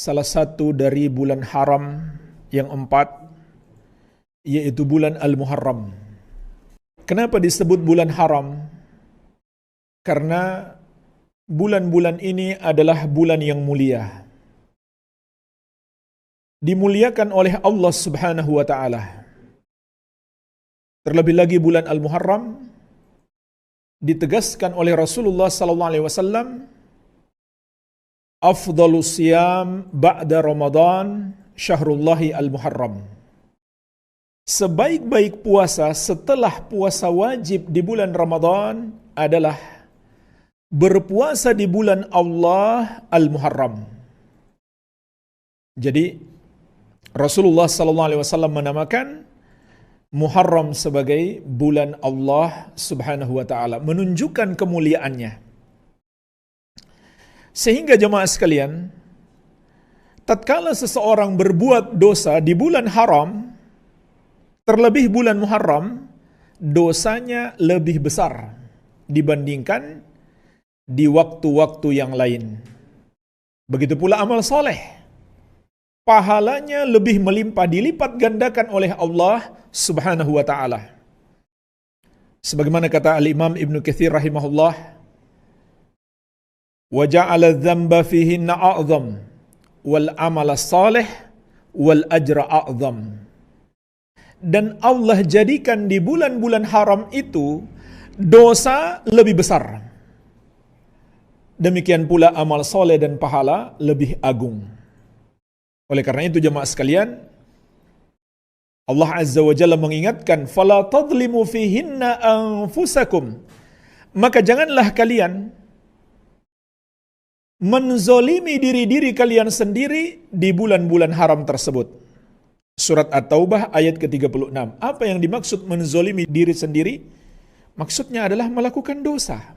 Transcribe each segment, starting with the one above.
salah satu dari bulan haram yang 4, yaitu bulan Al-Muharram. Kenapa disebut bulan haram? Karena bulan-bulan ini adalah bulan yang mulia. Dimuliakan oleh Allah Subhanahu wa taala. Terlebih lagi bulan Al-Muharram ditegaskan oleh Rasulullah sallallahu alaihi wasallam, afdhalus siyam ba'da Ramadan syahrullahi al-Muharram. Sebaik-baik puasa setelah puasa wajib di bulan Ramadan adalah berpuasa di bulan Allah Al-Muharram. Jadi Rasulullah sallallahu alaihi wasallam menamakan Muharram sebagai bulan Allah Subhanahu wa taala, menunjukkan kemuliaannya. Sehingga jemaah sekalian, tatkala seseorang berbuat dosa di bulan haram, terlebih bulan Muharram, dosanya lebih besar dibandingkan di waktu-waktu yang lain. Begitu pula amal soleh, pahalanya lebih melimpah, dilipat gandakan oleh Allah Subhanahu wa taala. Sebagaimana kata Al-Imam Ibnu Katsir rahimahullah, wa ja'ala dzamba fihinna a'zam wal amala salih wal ajra a'zam. Dan Allah jadikan di bulan-bulan haram itu dosa lebih besar. Demikian pula amal soleh dan pahala lebih agung. Oleh karena itu jemaah sekalian, Allah Azza wa Jalla mengingatkan, fala tadlimu fihinna anfusakum. Maka janganlah kalian menzolimi diri-diri kalian sendiri di bulan-bulan haram tersebut. Surat At-Taubah ayat ke-36. Apa yang dimaksud menzolimi diri sendiri? Maksudnya adalah melakukan dosa.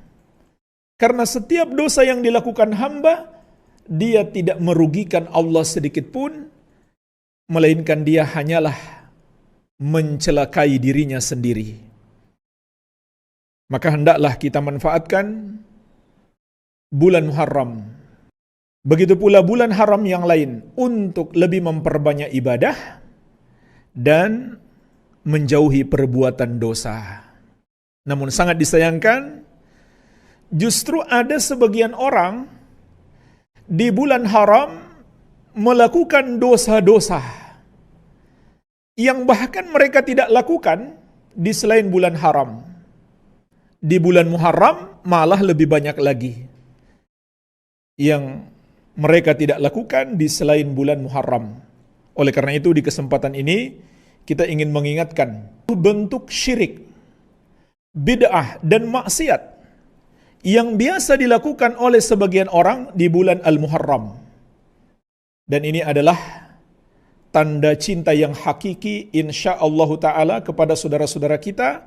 Karena setiap dosa yang dilakukan hamba, dia tidak merugikan Allah sedikit pun, melainkan dia hanyalah mencelakai dirinya sendiri. Maka hendaklah kita manfaatkan bulan Muharram, begitu pula bulan haram yang lain, untuk lebih memperbanyak ibadah dan menjauhi perbuatan dosa. Namun sangat disayangkan, justru ada sebagian orang di bulan haram melakukan dosa-dosa yang bahkan mereka tidak lakukan di selain bulan haram. Di bulan Muharram malah lebih banyak lagi yang mereka tidak lakukan di selain bulan Muharram. Oleh karena itu di kesempatan ini kita ingin mengingatkan bentuk syirik, bid'ah dan maksiat yang biasa dilakukan oleh sebagian orang di bulan Al-Muharram. Dan ini adalah tanda cinta yang hakiki insyaallah ta'ala kepada saudara-saudara kita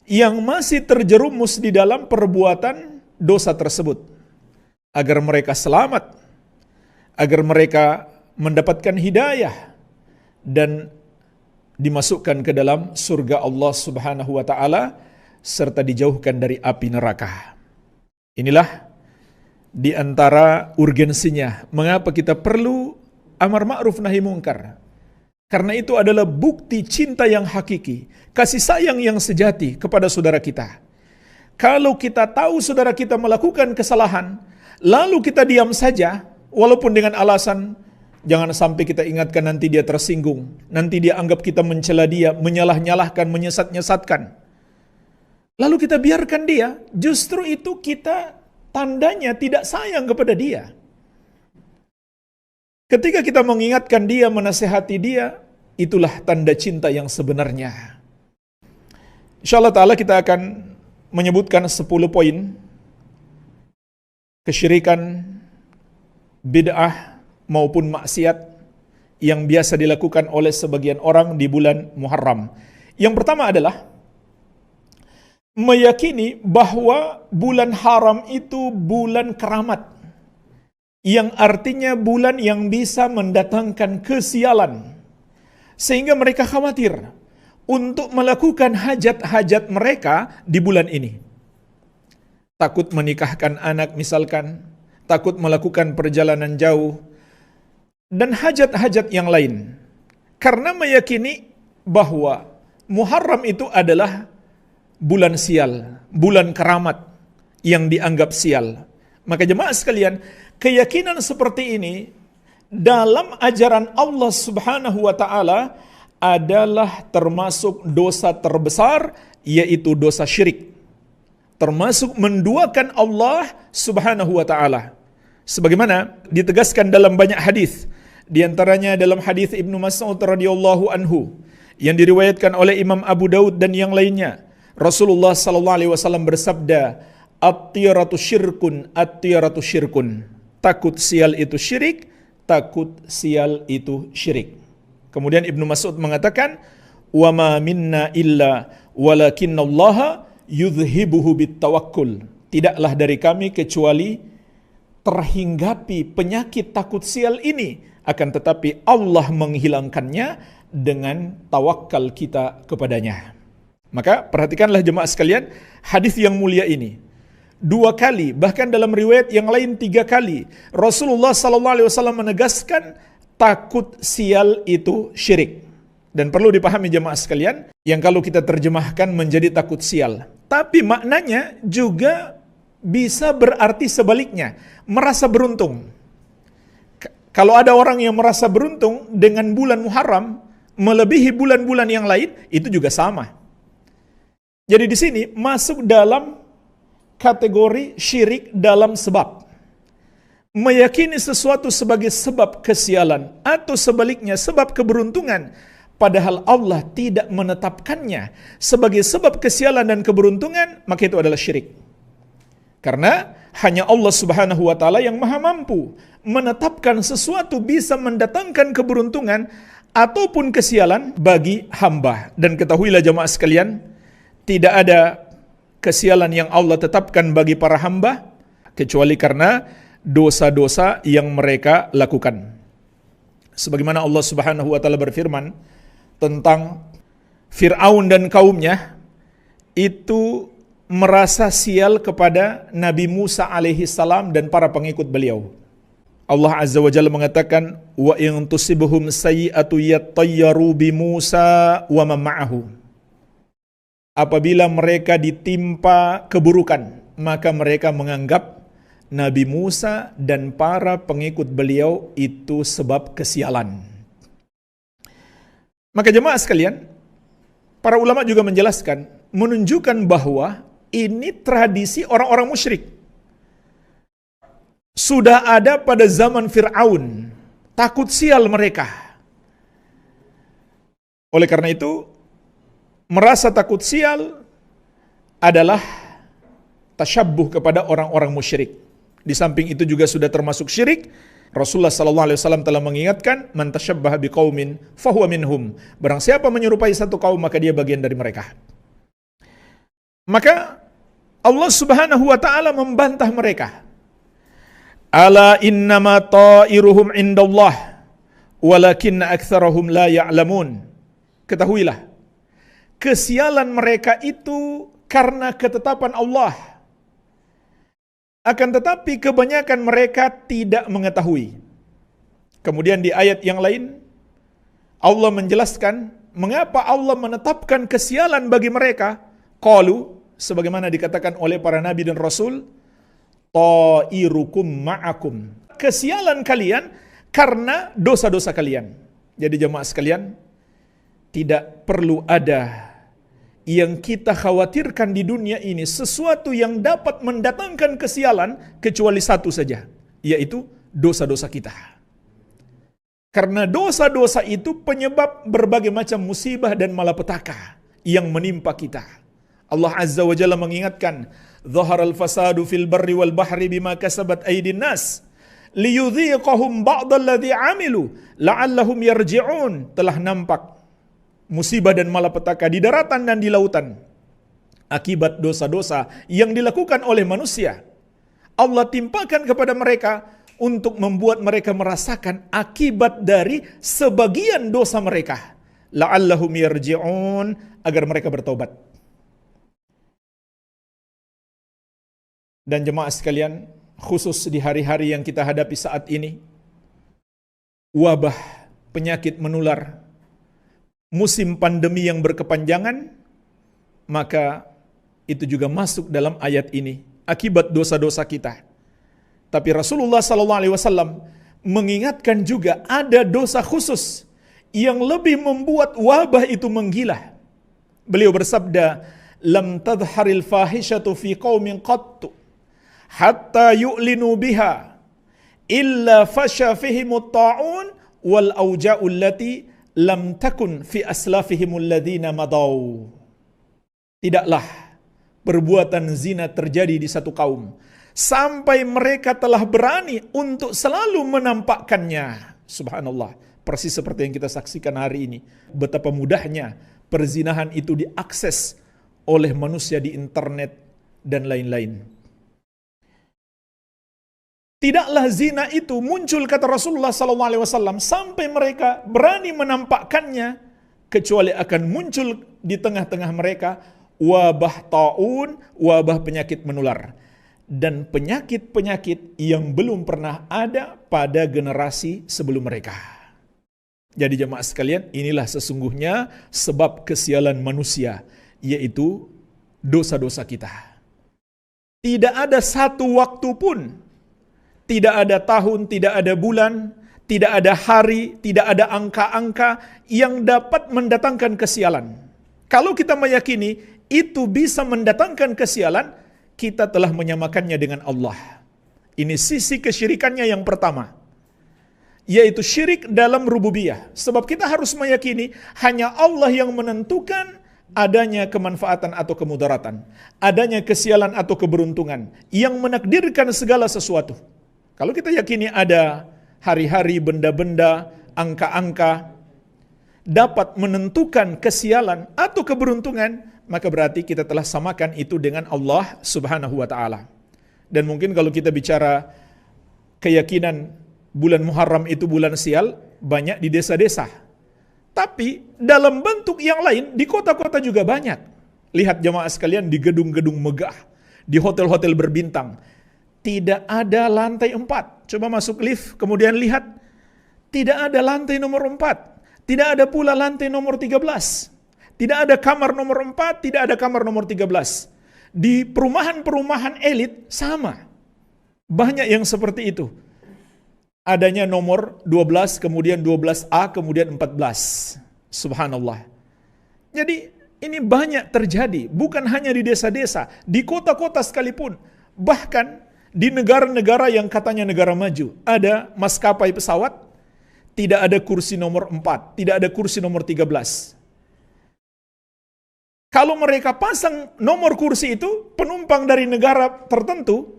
yang masih terjerumus di dalam perbuatan dosa tersebut, agar mereka selamat, agar mereka mendapatkan hidayah dan dimasukkan ke dalam surga Allah Subhanahu wa taala serta dijauhkan dari api neraka. Inilah di antara urgensinya mengapa kita perlu amar ma'ruf nahi mungkar. Karena itu adalah bukti cinta yang hakiki, kasih sayang yang sejati kepada saudara kita. Kalau kita tahu saudara kita melakukan kesalahan, lalu kita diam saja, walaupun dengan alasan jangan sampai kita ingatkan nanti dia tersinggung, nanti dia anggap kita mencela dia, menyalah-nyalahkan, menyesat-nyesatkan. Lalu kita biarkan dia, justru itu kita tandanya tidak sayang kepada dia. Ketika kita mengingatkan dia, menasihati dia, itulah tanda cinta yang sebenarnya. InsyaAllah ta'ala kita akan menyebutkan 10 poin kesyirikan, bid'ah maupun maksiat yang biasa dilakukan oleh sebagian orang di bulan Muharram. Yang pertama adalah meyakini bahwa bulan haram itu bulan keramat, yang artinya bulan yang bisa mendatangkan kesialan, sehingga mereka khawatir untuk melakukan hajat-hajat mereka di bulan ini. Takut menikahkan anak misalkan, takut melakukan perjalanan jauh, dan hajat-hajat yang lain. Karena meyakini bahwa Muharram itu adalah bulan sial, bulan keramat yang dianggap sial. Maka jemaah sekalian, keyakinan seperti ini dalam ajaran Allah Subhanahu wa taala adalah termasuk dosa terbesar, yaitu dosa syirik. Termasuk menduakan Allah Subhanahu wa taala. Sebagaimana ditegaskan dalam banyak hadis, di antaranya dalam hadis Ibnu Mas'ud radhiyallahu anhu yang diriwayatkan oleh Imam Abu Daud dan yang lainnya. Rasulullah sallallahu alaihi wasallam bersabda, "At-tiyaratu syirkun, at-tiyaratu syirkun." Takut sial itu syirik, takut sial itu syirik. Kemudian Ibnu Mas'ud mengatakan, "Wa ma minna illa walakinnallaha yudhibuhu bittawakkul." Tidaklah dari kami kecuali terhinggapi penyakit takut sial ini, akan tetapi Allah menghilangkannya dengan tawakal kita kepadanya. Maka perhatikanlah jemaah sekalian, hadis yang mulia ini. 2 kali, bahkan dalam riwayat yang lain 3 kali, Rasulullah SAW menegaskan takut sial itu syirik. Dan perlu dipahami jemaah sekalian, yang kalau kita terjemahkan menjadi takut sial. Tapi maknanya juga bisa berarti sebaliknya, merasa beruntung. Kalau ada orang yang merasa beruntung dengan bulan Muharram, melebihi bulan-bulan yang lain, itu juga sama. Jadi di sini masuk dalam kategori syirik dalam sebab. Meyakini sesuatu sebagai sebab kesialan atau sebaliknya sebab keberuntungan, padahal Allah tidak menetapkannya sebagai sebab kesialan dan keberuntungan, maka itu adalah syirik. Karena hanya Allah Subhanahu wa taala yang Maha mampu menetapkan sesuatu bisa mendatangkan keberuntungan ataupun kesialan bagi hamba. Dan ketahuilah jemaah sekalian, tidak ada kesialan yang Allah tetapkan bagi para hamba kecuali karena dosa-dosa yang mereka lakukan. Sebagaimana Allah Subhanahu wa taala berfirman tentang Fir'aun dan kaumnya, itu merasa sial kepada Nabi Musa alaihi salam dan para pengikut beliau. Allah Azza wa Jalla mengatakan, wa in tusibhum sayyi'atu yattayyaru bi Musa wa man ma'ahu. Apabila mereka ditimpa keburukan, maka mereka menganggap Nabi Musa dan para pengikut beliau itu sebab kesialan. Maka jemaah sekalian, para ulama juga menjelaskan, menunjukkan bahwa ini tradisi orang-orang musyrik. Sudah ada pada zaman Fir'aun, takut sial mereka. Oleh karena itu, merasa takut sial adalah tasyabbuh kepada orang-orang musyrik. Di samping itu juga sudah termasuk syirik. Rasulullah SAW telah mengingatkan, man tasyabbaha biqaumin fahuwa minhum. Barang siapa menyerupai satu kaum, maka dia bagian dari mereka. Maka Allah Subhanahu wa taala membantah mereka. Ala innama ta'iruhum indallah walakinna aktsarahum la ya'lamun. Ketahuilah, kesialan mereka itu karena ketetapan Allah. Akan tetapi kebanyakan mereka tidak mengetahui. Kemudian di ayat yang lain, Allah menjelaskan mengapa Allah menetapkan kesialan bagi mereka. Qalu, sebagaimana dikatakan oleh para nabi dan rasul, ta'irukum ma'akum. Kesialan kalian karena dosa-dosa kalian. Jadi jemaah sekalian, tidak perlu ada yang kita khawatirkan di dunia ini sesuatu yang dapat mendatangkan kesialan kecuali satu saja, yaitu dosa-dosa kita. Karena dosa-dosa itu penyebab berbagai macam musibah dan malapetaka yang menimpa kita. Allah Azza wa Jalla mengingatkan, "Dhaharal fasadu fil barri wal bahri bima kasabat aydin nas liyudhiqahum ba'dalladzi 'amilu la'allahum yarji'un." Telah nampak musibah dan malapetaka di daratan dan di lautan akibat dosa-dosa yang dilakukan oleh manusia. Allah timpakan kepada mereka untuk membuat mereka merasakan akibat dari sebagian dosa mereka. La'allahum yarji'un, agar mereka bertobat. Dan jemaah sekalian, khusus di hari-hari yang kita hadapi saat ini, wabah, penyakit menular, musim pandemi yang berkepanjangan, maka itu juga masuk dalam ayat ini akibat dosa-dosa kita. Tapi Rasulullah SAW mengingatkan juga ada dosa khusus yang lebih membuat wabah itu menggila. Beliau bersabda, "Lam tadharil fahishatu fi qaumin qattu hatta yu'linu biha illa fasha fihimut ta'un wal auja'u allati lam takun fi aslafihimul ladzina madaw." Tidaklah perbuatan zina terjadi di satu kaum sampai mereka telah berani untuk selalu menampakkannya. Subhanallah, persis seperti yang kita saksikan hari ini. Betapa mudahnya perzinahan itu diakses oleh manusia di internet dan lain-lain. Tidaklah zina itu muncul, kata Rasulullah SAW, sampai mereka berani menampakkannya, kecuali akan muncul di tengah-tengah mereka wabah taun, wabah penyakit menular, dan penyakit-penyakit yang belum pernah ada pada generasi sebelum mereka. Jadi jemaah sekalian, inilah sesungguhnya sebab kesialan manusia, yaitu dosa-dosa kita. Tidak ada satu waktu pun, tidak ada tahun, tidak ada bulan, tidak ada hari, tidak ada angka-angka yang dapat mendatangkan kesialan. Kalau kita meyakini itu bisa mendatangkan kesialan, kita telah menyamakannya dengan Allah. Ini sisi kesyirikannya yang pertama, yaitu syirik dalam rububiyah. Sebab kita harus meyakini hanya Allah yang menentukan adanya kemanfaatan atau kemudaratan, adanya kesialan atau keberuntungan, yang menakdirkan segala sesuatu. Kalau kita yakini ada hari-hari, benda-benda, angka-angka dapat menentukan kesialan atau keberuntungan, maka berarti kita telah samakan itu dengan Allah Subhanahu wa ta'ala. Dan mungkin kalau kita bicara keyakinan bulan Muharram itu bulan sial, banyak di desa-desa. Tapi dalam bentuk yang lain, di kota-kota juga banyak. Lihat jemaah sekalian, di gedung-gedung megah, di hotel-hotel berbintang, tidak ada lantai 4. Coba masuk lift, kemudian lihat, tidak ada lantai nomor 4. Tidak ada pula lantai nomor 13. Tidak ada kamar nomor 4, tidak ada kamar nomor 13. Di perumahan-perumahan elit sama. Banyak yang seperti itu. Adanya nomor 12, kemudian 12A, kemudian 14. Subhanallah. Jadi ini banyak terjadi, bukan hanya di desa-desa, di kota-kota sekalipun. Bahkan di negara-negara yang katanya negara maju, ada maskapai pesawat, tidak ada kursi nomor 4, tidak ada kursi nomor 13. Kalau mereka pasang nomor kursi itu, penumpang dari negara tertentu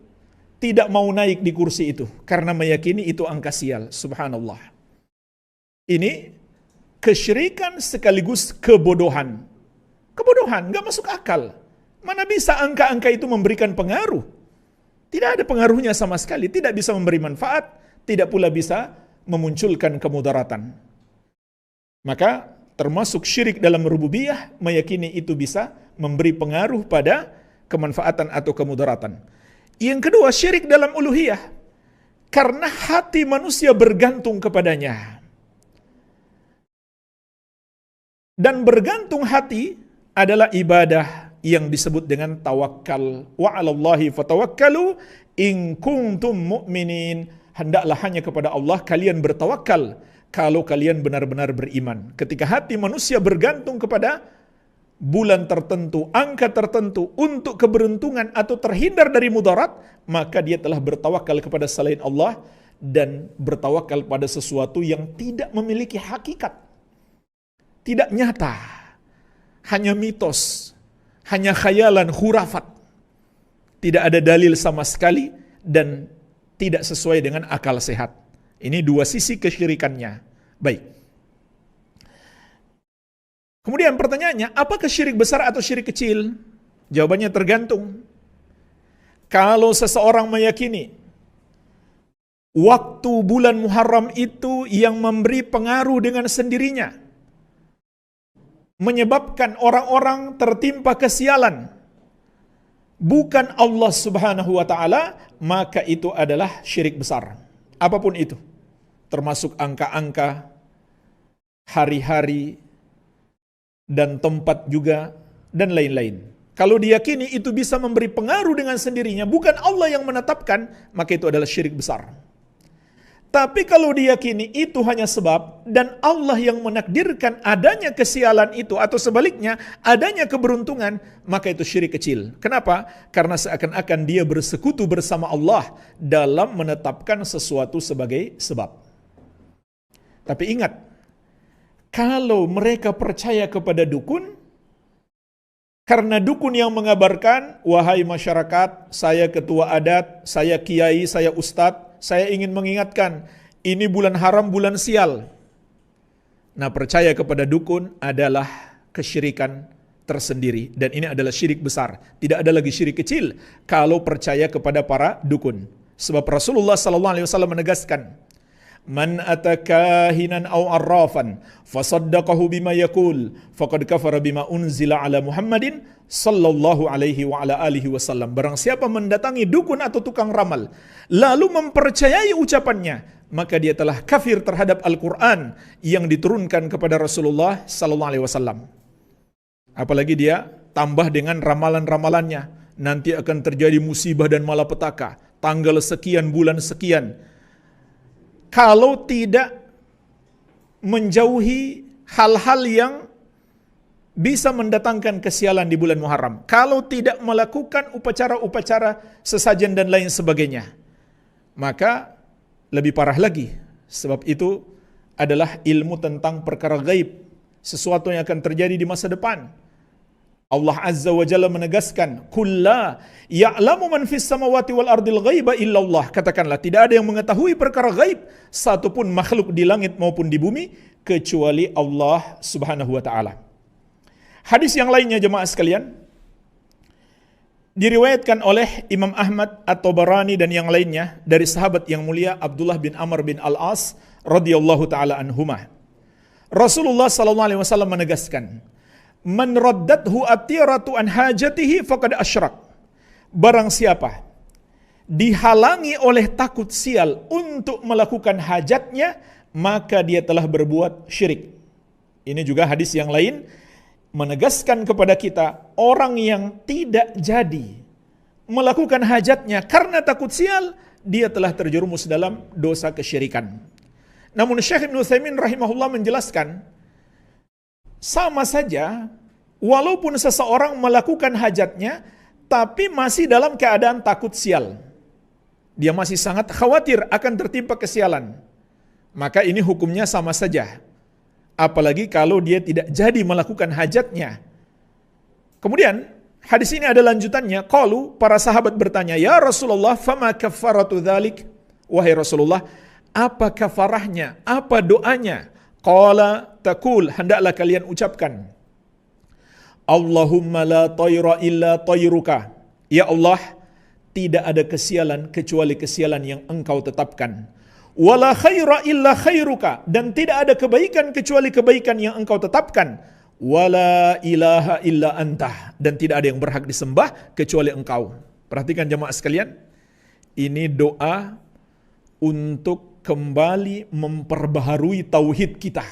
tidak mau naik di kursi itu, karena meyakini itu angka sial. Subhanallah. Ini kesyirikan sekaligus kebodohan. Kebodohan, gak masuk akal. Mana bisa angka-angka itu memberikan pengaruh? Tidak ada pengaruhnya sama sekali, tidak bisa memberi manfaat, tidak pula bisa memunculkan kemudaratan. Maka termasuk syirik dalam rububiyah, meyakini itu bisa memberi pengaruh pada kemanfaatan atau kemudaratan. Yang kedua, syirik dalam uluhiyah, karena hati manusia bergantung kepadanya. Dan bergantung hati adalah ibadah yang disebut dengan tawakal. Wa 'alallahi fatawakkalu in kuntum mu'minin. Hendaklah hanya kepada Allah kalian bertawakal kalau kalian benar-benar beriman. Ketika hati manusia bergantung kepada bulan tertentu, angka tertentu untuk keberuntungan atau terhindar dari mudarat, maka dia telah bertawakal kepada selain Allah dan bertawakal pada sesuatu yang tidak memiliki hakikat, tidak nyata, hanya mitos, hanya khayalan, khurafat. Tidak ada dalil sama sekali dan tidak sesuai dengan akal sehat. Ini dua sisi kesyirikannya. Baik. Kemudian pertanyaannya, apakah syirik besar atau syirik kecil? Jawabannya tergantung. Kalau seseorang meyakini waktu bulan Muharram itu yang memberi pengaruh dengan sendirinya, menyebabkan orang-orang tertimpa kesialan, bukan Allah Subhanahu wa ta'ala, maka itu adalah syirik besar. Apapun itu. termasuk angka-angka, hari-hari, dan tempat juga, dan lain-lain. Kalau diyakini itu bisa memberi pengaruh dengan sendirinya, bukan Allah yang menetapkan, maka itu adalah syirik besar. Tapi kalau diyakini itu hanya sebab dan Allah yang menakdirkan adanya kesialan itu atau sebaliknya adanya keberuntungan, maka itu syirik kecil. Kenapa? Karena seakan-akan dia bersekutu bersama Allah dalam menetapkan sesuatu sebagai sebab. Tapi ingat, kalau mereka percaya kepada dukun, karena dukun yang mengabarkan, wahai masyarakat, saya ketua adat, saya kiai, saya ustadz, saya ingin mengingatkan, ini bulan haram, bulan sial. Nah, percaya kepada dukun adalah kesyirikan tersendiri. Dan ini adalah syirik besar. Tidak ada lagi syirik kecil kalau percaya kepada para dukun. Sebab Rasulullah SAW menegaskan, Man atakahinan aw arrafan fasaddaqahu bima yaqul faqad kafara bima unzila ala Muhammadin sallallahu alaihi wa ala alihi wasallam. Barang siapa mendatangi dukun atau tukang ramal lalu mempercayai ucapannya, maka dia telah kafir terhadap Al-Qur'an yang diturunkan kepada Rasulullah sallallahu alaihi wasallam. Apalagi dia tambah dengan ramalan-ramalannya, nanti akan terjadi musibah dan malapetaka tanggal sekian bulan sekian. Kalau tidak menjauhi hal-hal yang bisa mendatangkan kesialan di bulan Muharram, kalau tidak melakukan upacara-upacara sesajen dan lain sebagainya, maka lebih parah lagi. Sebab itu adalah ilmu tentang perkara gaib, sesuatu yang akan terjadi di masa depan. Allah Azza wa Jalla menegaskan, "Kulla ya'lamu man fis samawati wal ardil ghaiba illallah." Katakanlah, tidak ada yang mengetahui perkara gaib satupun makhluk di langit maupun di bumi kecuali Allah Subhanahu wa taala. Hadis yang lainnya jemaah sekalian diriwayatkan oleh Imam Ahmad At-Tabarani dan yang lainnya dari sahabat yang mulia Abdullah bin Amr bin Al-As radhiyallahu taala anhumah. Rasulullah sallallahu alaihi wasallam menegaskan, Man raddathu atiratu an hajatihi faqad asyrak. Barang siapa dihalangi oleh takut sial untuk melakukan hajatnya, maka dia telah berbuat syirik. Ini juga hadis yang lain menegaskan kepada kita, orang yang tidak jadi melakukan hajatnya karena takut sial, dia telah terjerumus dalam dosa kesyirikan. Namun Syekh Ibnu Utsaimin rahimahullah menjelaskan, sama saja, walaupun seseorang melakukan hajatnya, tapi masih dalam keadaan takut sial. Dia masih sangat khawatir akan tertimpa kesialan. Maka ini hukumnya sama saja. Apalagi kalau dia tidak jadi melakukan hajatnya. Kemudian, hadis ini ada lanjutannya. Qalu, para sahabat bertanya, Ya Rasulullah, fama kafaratu dhalik? Wahai Rasulullah, apa kafarahnya? Apa doanya? Qala taqul, hendaklah kalian ucapkan, Allahumma la tayra illa tayruka. Ya Allah, tidak ada kesialan kecuali kesialan yang Engkau tetapkan. Wala khaira illa khairuka, dan tidak ada kebaikan kecuali kebaikan yang Engkau tetapkan. Wala ilaha illa anta, dan tidak ada yang berhak disembah kecuali Engkau. Perhatikan jemaah sekalian, ini doa untuk kembali memperbaharui tauhid kita.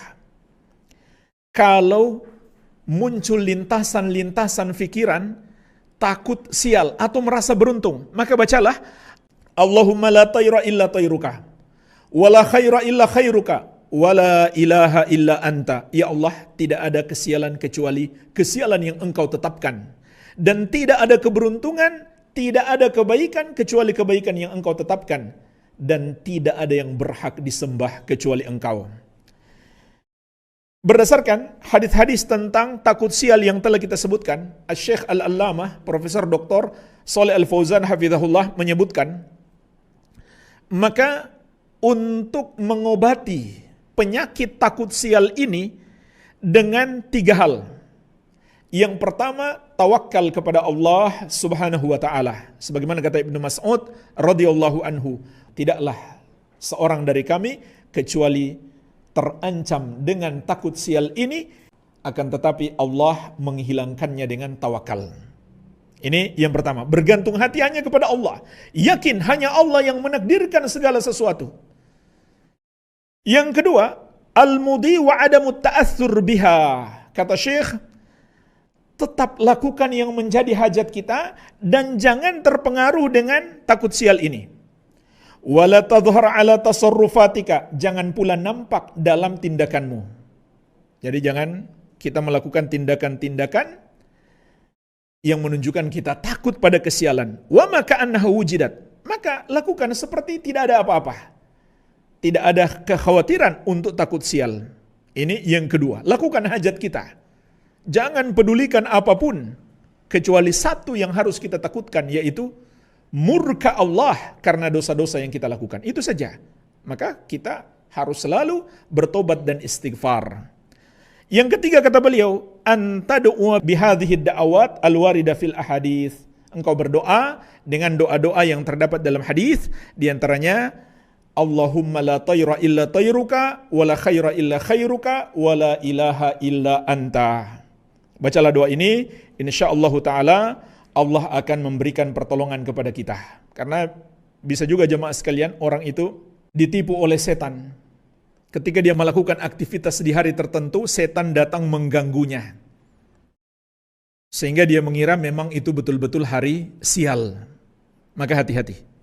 Kalau muncul lintasan-lintasan fikiran takut sial atau merasa beruntung, maka bacalah Allahumma la tayra illa tayruka wala khaira illa khairuka wala ilaha illa anta. Ya Allah, tidak ada kesialan kecuali kesialan yang Engkau tetapkan, dan tidak ada keberuntungan, tidak ada kebaikan kecuali kebaikan yang Engkau tetapkan, dan tidak ada yang berhak disembah kecuali Engkau. Berdasarkan hadis-hadis tentang takut sial yang telah kita sebutkan, Syekh Al-Allamah, Profesor Dr. Shalih Al-Fauzan hafizahullah menyebutkan, maka untuk mengobati penyakit takut sial ini dengan 3 hal. Yang pertama, tawakal kepada Allah Subhanahu wa taala. Sebagaimana kata Ibnu Mas'ud radhiyallahu anhu, tidaklah seorang dari kami kecuali terancam dengan takut sial ini, akan tetapi Allah menghilangkannya dengan tawakal. Ini yang pertama, bergantung hati hanya kepada Allah. Yakin hanya Allah yang menakdirkan segala sesuatu. Yang kedua, al-mudi wa adamu ta'athur biha. Kata Syekh, tetap lakukan yang menjadi hajat kita dan jangan terpengaruh dengan takut sial ini. Wala tadhhar ala tasarrufatika, jangan pula nampak dalam tindakanmu. Jadi jangan kita melakukan tindakan-tindakan yang menunjukkan kita takut pada kesialan. Wa ma ka'annahu wujidat, maka lakukan seperti tidak ada apa-apa. Tidak ada kekhawatiran untuk takut sial. Ini yang kedua, lakukan hajat kita. Jangan pedulikan apapun kecuali satu yang harus kita takutkan, yaitu murka Allah karena dosa-dosa yang kita lakukan. Itu saja. Maka kita harus selalu bertobat dan istighfar. Yang ketiga kata beliau, antad'u bihadhihi da'awat alwarida fil ahadits. Engkau berdoa dengan doa-doa yang terdapat dalam hadis, di antaranya Allahumma la tayra illa tayruka wa la khaira illa khairuka wa la ilaha illa anta. Bacalah doa ini, insyaallah taala Allah akan memberikan pertolongan kepada kita. Karena bisa juga jemaah sekalian, orang itu ditipu oleh setan. Ketika dia melakukan aktivitas di hari tertentu, setan datang mengganggunya. Sehingga dia mengira memang itu betul-betul hari sial. Maka hati-hati.